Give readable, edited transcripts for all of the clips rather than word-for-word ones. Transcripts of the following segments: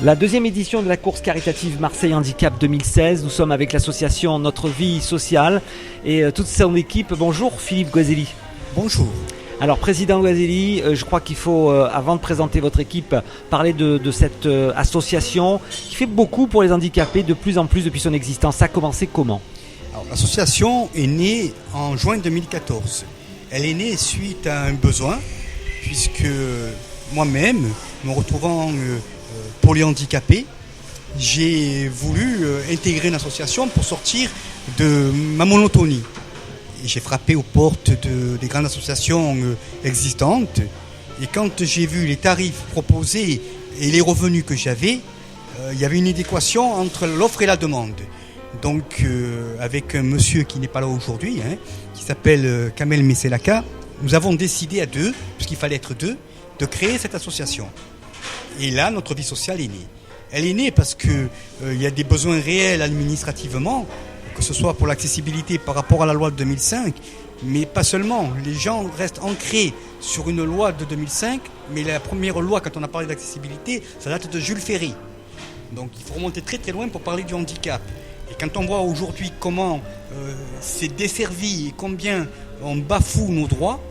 La deuxième édition de la course caritative Marseille Handicap 2016. Nous sommes avec l'association Notre Vie Sociale et toute son équipe. Bonjour Philippe Goiselli. Bonjour. Alors président Goiselli, je crois qu'il faut, avant de présenter votre équipe, parler de cette association qui fait beaucoup pour les handicapés de plus en plus depuis son existence. Ça a commencé comment ? Alors, l'association est née en juin 2014. Elle est née suite à un besoin, puisque moi-même, me retrouvant polyhandicapé, j'ai voulu intégrer une association pour sortir de ma monotonie. Et j'ai frappé aux portes des grandes associations existantes. Et quand j'ai vu les tarifs proposés et les revenus que j'avais, il y avait une adéquation entre l'offre et la demande. Donc, avec un monsieur qui n'est pas là aujourd'hui, qui s'appelle Kamel Messelaka, nous avons décidé à deux, puisqu'il fallait être deux, de créer cette association. Et là, notre vie sociale est née. Elle est née parce qu'il y a des besoins réels administrativement, que ce soit pour l'accessibilité par rapport à la loi de 2005, mais pas seulement. Les gens restent ancrés sur une loi de 2005, mais la première loi, quand on a parlé d'accessibilité, ça date de Jules Ferry. Donc il faut remonter très très loin pour parler du handicap. Et quand on voit aujourd'hui comment c'est desservi et combien on bafoue nos droits,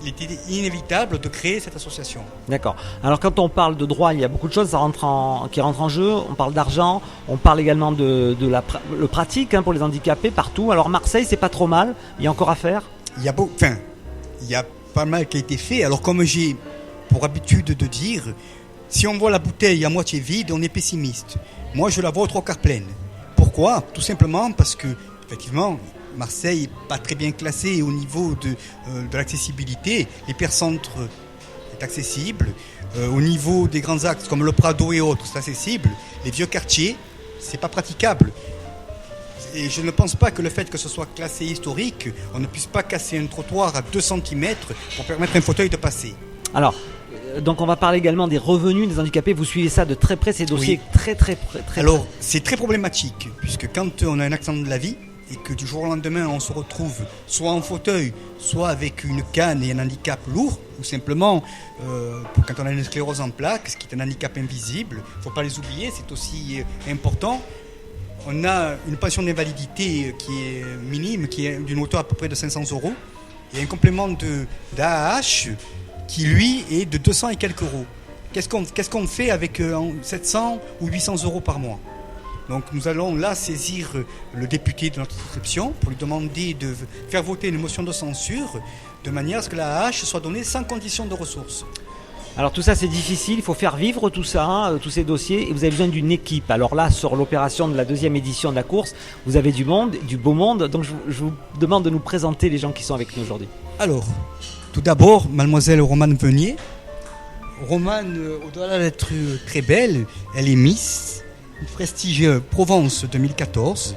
il était inévitable de créer cette association. D'accord. Alors quand on parle de droit, il y a beaucoup de choses qui rentrent en jeu. On parle d'argent, on parle également de le pratique pour les handicapés partout. Alors Marseille, c'est pas trop mal. Il y a encore à faire. Il y a pas mal qui a été fait. Alors comme j'ai pour habitude de dire, si on voit la bouteille à moitié vide, on est pessimiste. Moi, je la vois aux trois quarts pleine. Pourquoi ? Tout simplement parce que, effectivement, Marseille n'est pas très bien classé au niveau de l'accessibilité. L'hypercentre est accessible. Au niveau des grands axes comme le Prado et autres, c'est accessible. Les vieux quartiers, c'est pas praticable. Et je ne pense pas que le fait que ce soit classé historique, on ne puisse pas casser un trottoir à 2 cm pour permettre à un fauteuil de passer. Alors, donc on va parler également des revenus des handicapés. Vous suivez ça de très près, ces dossiers très près. Alors, c'est très problématique, puisque quand on a un accident de la vie, et que du jour au lendemain, on se retrouve soit en fauteuil, soit avec une canne et un handicap lourd, ou simplement, quand on a une sclérose en plaques, ce qui est un handicap invisible, il ne faut pas les oublier, c'est aussi important. On a une pension d'invalidité qui est minime, qui est d'une hauteur à peu près de 500 €, et un complément d'AAH qui, lui, est de 200 et quelques euros. Qu'est-ce qu'on fait avec 700 ou 800 € par mois ? Donc nous allons là saisir le député de notre circonscription pour lui demander de faire voter une motion de censure de manière à ce que la AH soit donnée sans condition de ressources. Alors tout ça c'est difficile, il faut faire vivre tout ça, tous ces dossiers, et vous avez besoin d'une équipe. Alors là, sur l'opération de la deuxième édition de la course, vous avez du monde, du beau monde, donc je vous demande de nous présenter les gens qui sont avec nous aujourd'hui. Alors, tout d'abord, mademoiselle Romane Venier. Romane, au-delà d'être très belle, elle est Miss Prestige Provence 2014,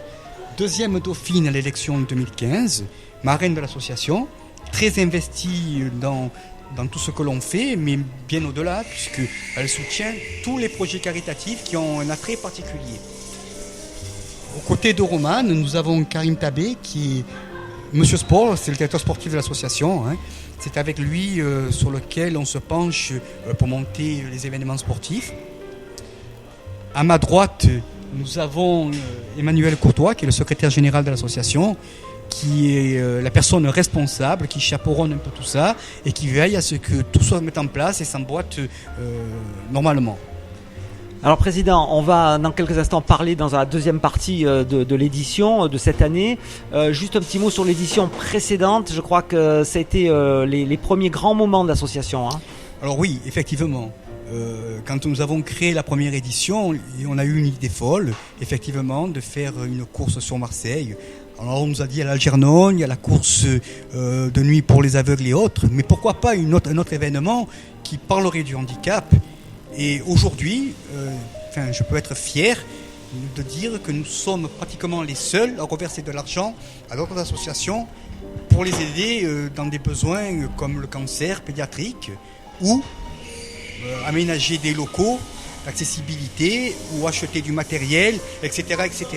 deuxième dauphine à l'élection 2015, marraine de l'association, très investie dans tout ce que l'on fait, mais bien au-delà, puisqu'elle soutient tous les projets caritatifs qui ont un attrait particulier. Aux côtés de Romane, nous avons Karim Tabé, qui est Monsieur Sport, c'est le directeur sportif de l'association. C'est avec lui sur lequel on se penche pour monter les événements sportifs. À ma droite, nous avons Emmanuel Courtois, qui est le secrétaire général de l'association, qui est la personne responsable, qui chaperonne un peu tout ça et qui veille à ce que tout soit mis en place et s'emboîte normalement. Alors Président, on va dans quelques instants parler dans la deuxième partie de l'édition de cette année. Juste un petit mot sur l'édition précédente. Je crois que ça a été les premiers grands moments de l'association. Alors oui, effectivement. Quand nous avons créé la première édition, on a eu une idée folle, effectivement, de faire une course sur Marseille. Alors on nous a dit à l'Algernon, il y a la course de nuit pour les aveugles et autres, mais pourquoi pas un autre événement qui parlerait du handicap. Et aujourd'hui, je peux être fier de dire que nous sommes pratiquement les seuls à reverser de l'argent à d'autres associations pour les aider dans des besoins comme le cancer pédiatrique ou aménager des locaux d'accessibilité ou acheter du matériel, etc., etc.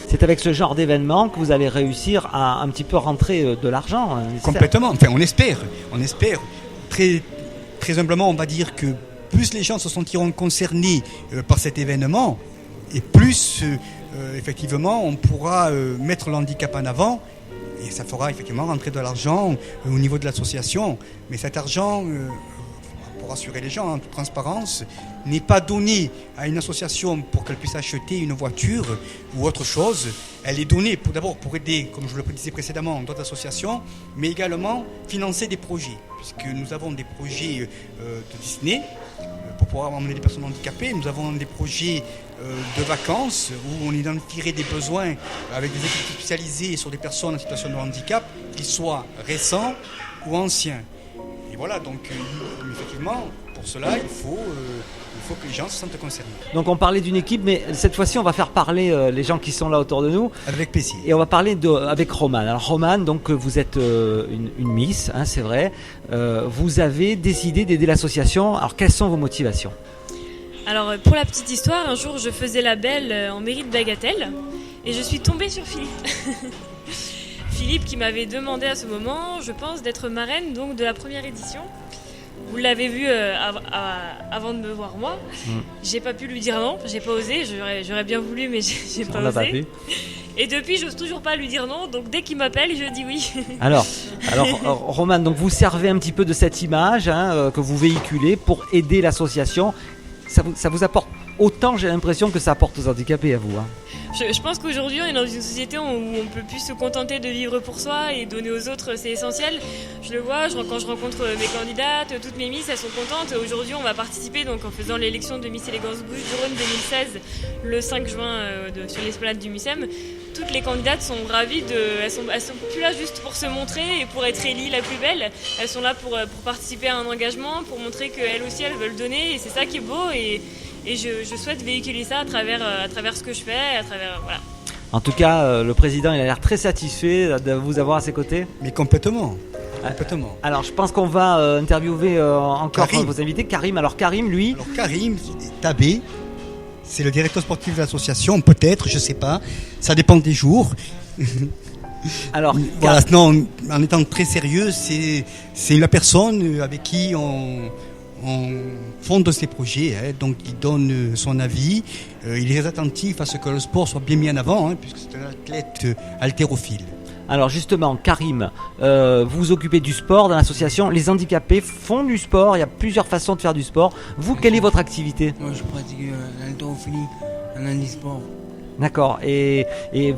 C'est avec ce genre d'événement que vous allez réussir à un petit peu rentrer de l'argent. Complètement. Enfin, on espère. Très, très humblement, on va dire que plus les gens se sentiront concernés par cet événement, et plus effectivement on pourra mettre le handicap en avant, et ça fera effectivement rentrer de l'argent au niveau de l'association. Mais cet argent, pour rassurer les gens en toute transparence, n'est pas donné à une association pour qu'elle puisse acheter une voiture ou autre chose. Elle est donnée d'abord pour aider, comme je le disais précédemment, d'autres associations, mais également financer des projets, puisque nous avons des projets de Disney pour pouvoir emmener des personnes handicapées. Nous avons des projets de vacances où on identifierait des besoins avec des équipes spécialisées sur des personnes en situation de handicap, qu'ils soient récents ou anciens. Et voilà, donc effectivement, pour cela, il faut que les gens se sentent concernés. Donc on parlait d'une équipe, mais cette fois-ci on va faire parler les gens qui sont là autour de nous. Avec plaisir. Et on va parler avec Romane. Alors Romane, donc vous êtes une Miss, hein, c'est vrai. Vous avez décidé d'aider l'association. Alors quelles sont vos motivations ? Alors pour la petite histoire, un jour je faisais la belle en mairie de Bagatelle et je suis tombée sur Philippe. Philippe qui m'avait demandé à ce moment, je pense, d'être marraine donc de la première édition. Vous l'avez vu avant de me voir moi. J'ai pas pu lui dire non, j'ai pas osé, j'aurais bien voulu mais j'ai pas osé. Pas pu. Et depuis, j'ose toujours pas lui dire non, donc dès qu'il m'appelle, je dis oui. Alors Romane, donc vous servez un petit peu de cette image que vous véhiculez pour aider l'association. Ça vous apporte autant, j'ai l'impression, que ça apporte aux handicapés à vous. Je pense qu'aujourd'hui, on est dans une société où on peut plus se contenter de vivre pour soi et donner aux autres, c'est essentiel. Je le vois, quand je rencontre mes candidates, toutes mes Miss, elles sont contentes. Aujourd'hui, on va participer donc en faisant l'élection de Miss Élégance Bouches du Rhône 2016, le 5 juin sur l'esplanade du MUSEM. Toutes les candidates sont ravies elles sont plus là juste pour se montrer et pour être élies la plus belle. Elles sont là pour participer à un engagement, pour montrer qu'elles aussi, elles veulent donner. Et c'est ça qui est beau. Et je souhaite véhiculer ça à travers ce que je fais, voilà. En tout cas, le président il a l'air très satisfait de vous avoir à ses côtés. Mais complètement. Alors je pense qu'on va interviewer encore vos invités. Karim, lui... Alors Karim Tabé, c'est le directeur sportif de l'association, peut-être, je sais pas, ça dépend des jours. Alors, voilà, non, en étant très sérieux, c'est la personne avec qui on fonde ces projets, donc il donne son avis, il est attentif à ce que le sport soit bien mis en avant, puisque c'est un athlète haltérophile. Alors justement, Karim, vous vous occupez du sport dans l'association. Les handicapés font du sport, il y a plusieurs façons de faire du sport. Vous, quelle est votre activité ? Moi, je pratique l'haltérophilie, un handisport. D'accord, et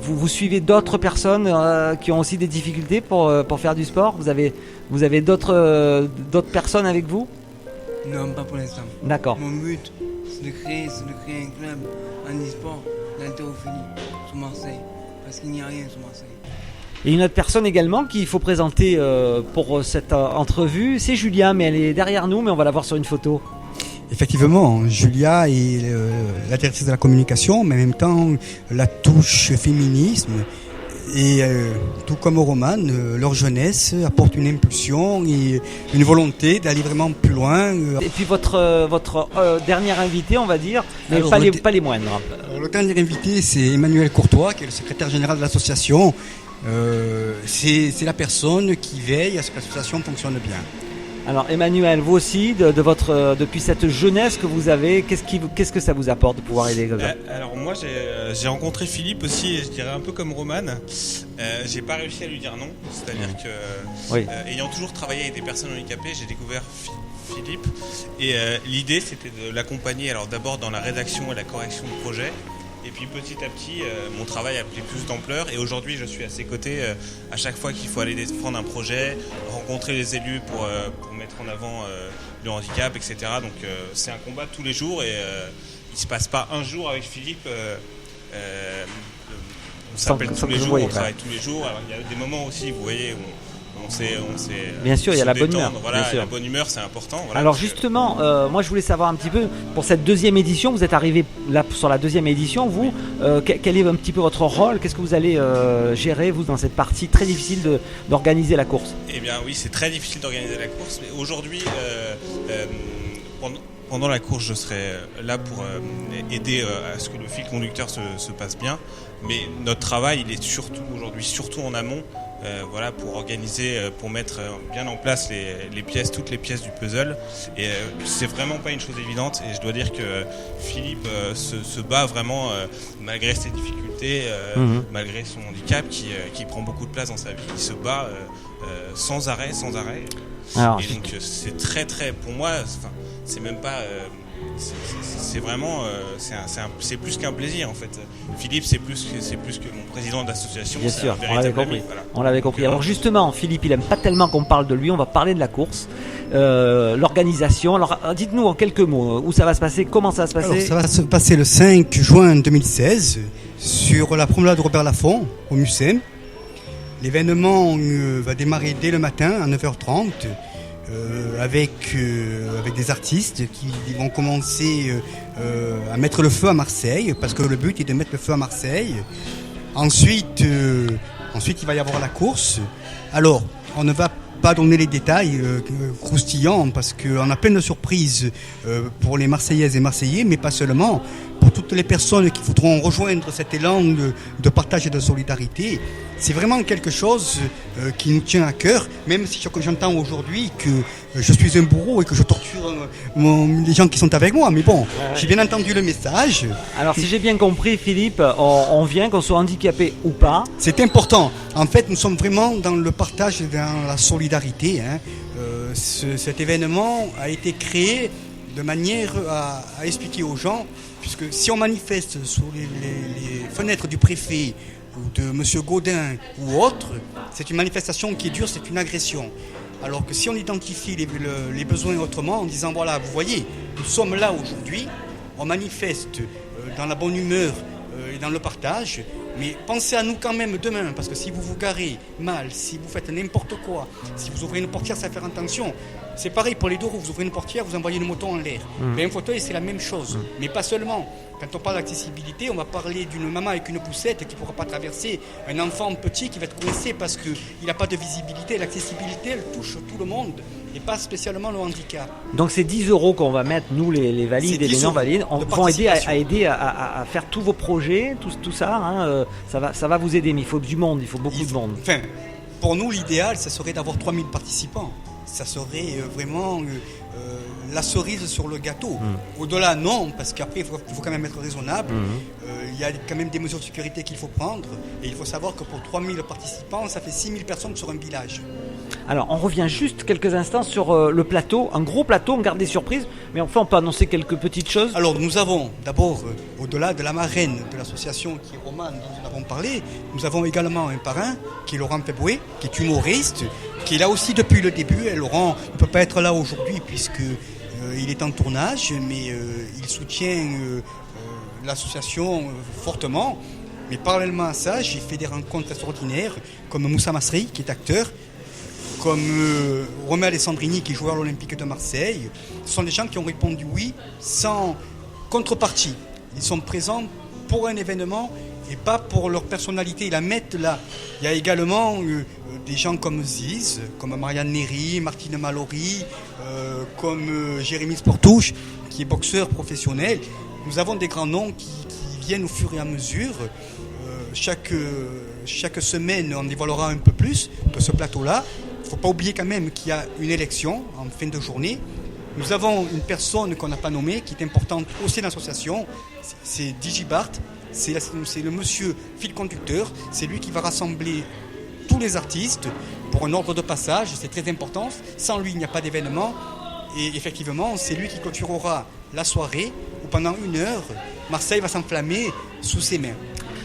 vous suivez d'autres personnes qui ont aussi des difficultés pour faire du sport ? Vous avez d'autres personnes avec vous ? Non, pas pour l'instant. D'accord. Mon but, c'est de créer un club handisport d'haltérophilie sur Marseille, parce qu'il n'y a rien sur Marseille. Et une autre personne également qu'il faut présenter pour cette entrevue, c'est Julia, mais elle est derrière nous, mais on va la voir sur une photo. Effectivement, Julia est la directrice de la communication, mais en même temps la touche féminisme. Et tout comme Romane, leur jeunesse apporte une impulsion et une volonté d'aller vraiment plus loin. Et puis votre dernier invité, on va dire, mais pas les moindres. Alors, le dernier invité, c'est Emmanuel Courtois, qui est le secrétaire général de l'association. C'est la personne qui veille à ce que l'association fonctionne bien. Alors Emmanuel, vous aussi, depuis cette jeunesse que vous avez, qu'est-ce que ça vous apporte de pouvoir aider comme ça ? Alors moi j'ai rencontré Philippe aussi, je dirais un peu comme Romane. J'ai pas réussi à lui dire non, c'est-à-dire que ayant toujours travaillé avec des personnes handicapées, j'ai découvert Philippe et l'idée c'était de l'accompagner alors d'abord dans la rédaction et la correction de projet. Et puis petit à petit, mon travail a pris plus d'ampleur et aujourd'hui je suis à ses côtés à chaque fois qu'il faut aller défendre un projet, rencontrer les élus pour mettre en avant le handicap, etc. Donc c'est un combat tous les jours et il ne se passe pas un jour avec Philippe. On s'appelle tous les jours, on travaille tous les jours. Alors il y a des moments aussi, vous voyez, où on sait bien sûr, il y a la bonne humeur. Voilà, la bonne humeur, c'est important. Voilà, alors justement, moi je voulais savoir un petit peu, pour cette deuxième édition, vous êtes arrivé là sur la deuxième édition, vous, quel est un petit peu votre rôle ? Qu'est-ce que vous allez gérer, vous, dans cette partie très difficile d'organiser la course ? Eh bien oui, c'est très difficile d'organiser la course, mais aujourd'hui, pendant la course, je serai là pour aider à ce que le fil conducteur se passe bien. Mais notre travail, il est surtout aujourd'hui, surtout en amont, voilà, pour organiser, pour mettre bien en place les pièces, toutes les pièces du puzzle. Et c'est vraiment pas une chose évidente. Et je dois dire que Philippe se bat vraiment malgré ses difficultés, malgré son handicap qui prend beaucoup de place dans sa vie. Il se bat sans arrêt. Alors, et donc c'est très pour moi, c'est même pas. C'est vraiment, c'est plus qu'un plaisir en fait. Philippe, c'est plus que mon président d'association. Bien sûr, on l'avait compris. Voilà. On l'avait compris. Alors justement, Philippe, il aime pas tellement qu'on parle de lui. On va parler de la course, l'organisation. Alors, dites-nous en quelques mots où ça va se passer, comment ça va se passer. Alors, ça va se passer le 5 juin 2016 sur la promenade Robert Laffont au Mucem. L'événement va démarrer dès le matin à 9h30. Avec des artistes qui vont commencer à mettre le feu à Marseille, parce que le but est de mettre le feu à Marseille. Ensuite, il va y avoir la course. Alors, on ne va pas donner les détails croustillants, parce qu'on a plein de surprises pour les Marseillaises et Marseillais, mais pas seulement. Pour toutes les personnes qui voudront rejoindre cet élan de partage et de solidarité, c'est vraiment quelque chose qui nous tient à cœur, même si j'entends aujourd'hui que je suis un bourreau et que je torture les gens qui sont avec moi. Mais bon, j'ai bien entendu le message. Alors, si j'ai bien compris, Philippe, on vient, qu'on soit handicapé ou pas. C'est important. En fait, nous sommes vraiment dans le partage et dans la solidarité. Cet événement a été créé de manière à expliquer aux gens, puisque si on manifeste sur les fenêtres du préfet ou de M. Gaudin ou autre, c'est une manifestation qui est dure, c'est une agression. Alors que si on identifie les besoins autrement, en disant voilà, vous voyez, nous sommes là aujourd'hui, on manifeste dans la bonne humeur et dans le partage, mais pensez à nous quand même demain, parce que si vous vous garez mal, si vous faites n'importe quoi, si vous ouvrez une portière sans faire attention, c'est pareil pour les deux roues, vous ouvrez une portière, vous envoyez une moto en l'air. Mais un fauteuil, c'est la même chose, mais pas seulement. Quand on parle d'accessibilité, on va parler d'une maman avec une poussette qui ne pourra pas traverser, un enfant petit qui va être coincé parce qu'il n'a pas de visibilité. L'accessibilité, elle touche tout le monde, et pas spécialement le handicap. Donc c'est 10 € qu'on va mettre, nous les valides et les non-valides, vont aider à faire tous vos projets, tout ça, ça va vous aider, mais il faut du monde, il faut beaucoup de monde. Enfin, pour nous, l'idéal, ça serait d'avoir 3000 participants. Ça serait vraiment la cerise sur le gâteau. Au-delà, non, parce qu'après, il faut quand même être raisonnable. Il y a quand même des mesures de sécurité qu'il faut prendre. Et il faut savoir que pour 3000 participants, ça fait 6000 personnes sur un village. Alors, on revient juste quelques instants sur le plateau. Un gros plateau, on garde des surprises. Mais enfin, on peut annoncer quelques petites choses. Alors, nous avons d'abord, au-delà de la marraine de l'association qui est Romane, dont nous avons parlé, nous avons également un parrain, qui est Laurent Peboué, qui est humoriste, qui est là aussi depuis le début. Et Laurent ne peut pas être là aujourd'hui puisque il est en tournage, mais il soutient l'association fortement. Mais parallèlement à ça, j'ai fait des rencontres extraordinaires, comme Moussa Masri, qui est acteur, comme Romain Alessandrini, qui est joueur à l'Olympique de Marseille. Ce sont des gens qui ont répondu oui, sans contrepartie. Ils sont présents pour un événement et pas pour leur personnalité. Ils la mettent là. Il y a également des gens comme Ziz, comme Marianne Néry, Martine Mallory, comme Jérémy Sportouche, qui est boxeur professionnel. Nous avons des grands noms qui viennent au fur et à mesure. Chaque semaine, on dévoilera un peu plus que ce plateau-là. Il ne faut pas oublier quand même qu'il y a une élection en fin de journée. Nous avons une personne qu'on n'a pas nommée, qui est importante aussi dans l'association. C'est Digibart. C'est le monsieur fil conducteur. C'est lui qui va rassembler tous les artistes pour un ordre de passage. C'est très important. Sans lui, il n'y a pas d'événement. Et effectivement, c'est lui qui clôturera la soirée où pendant 1 heure, Marseille va s'enflammer sous ses mains.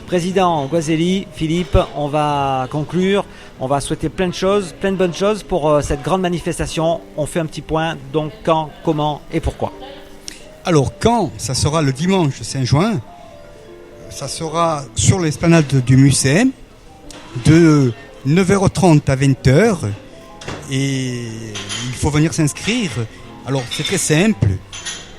Président Goiseli, Philippe, on va conclure. On va souhaiter plein de bonnes choses pour cette grande manifestation. On fait un petit point. Donc quand, comment et pourquoi? Alors quand? Ça sera le dimanche 5 juin. Ça sera sur l'esplanade du Mucem de 9h30 à 20h. Et il faut venir s'inscrire. Alors c'est très simple.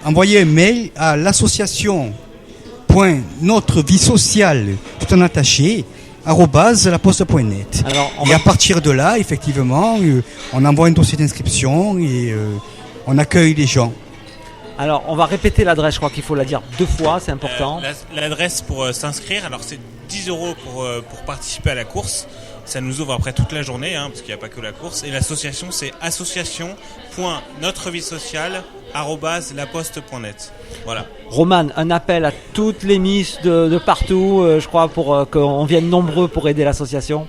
Envoyez un mail à l'association.notrevie-sociale tout en attaché @laposte.net. Et à partir de là, effectivement, on envoie un dossier d'inscription et on accueille les gens. Alors, on va répéter l'adresse, je crois qu'il faut la dire 2 fois, c'est important. L'adresse pour s'inscrire, alors c'est 10 € pour participer à la course. Ça nous ouvre après toute la journée, parce qu'il n'y a pas que la course. Et l'association, c'est association.notrevillesociale@laposte.net. Voilà. Roman, un appel à toutes les Miss de partout, je crois, pour qu'on vienne nombreux pour aider l'association.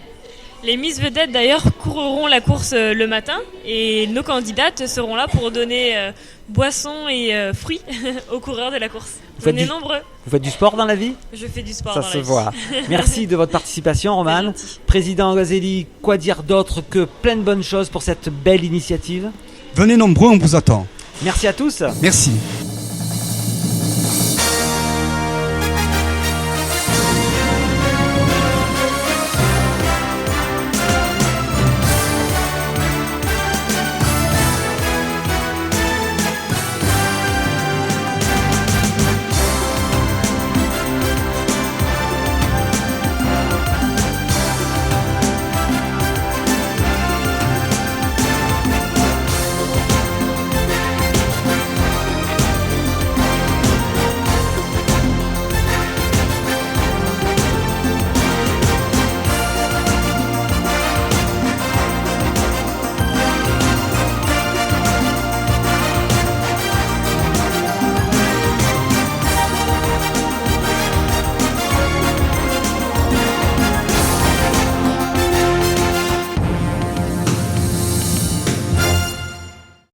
Les Miss Vedettes d'ailleurs courront la course le matin et nos candidates seront là pour donner boissons et fruits aux coureurs de la course. Venez nombreux. Vous faites du sport dans la vie ? Je fais du sport dans la vie. Ça se voit. Merci de votre participation, Roman. Président Gazeli, quoi dire d'autre que plein de bonnes choses pour cette belle initiative ? Venez nombreux, on vous attend. Merci à tous. Merci.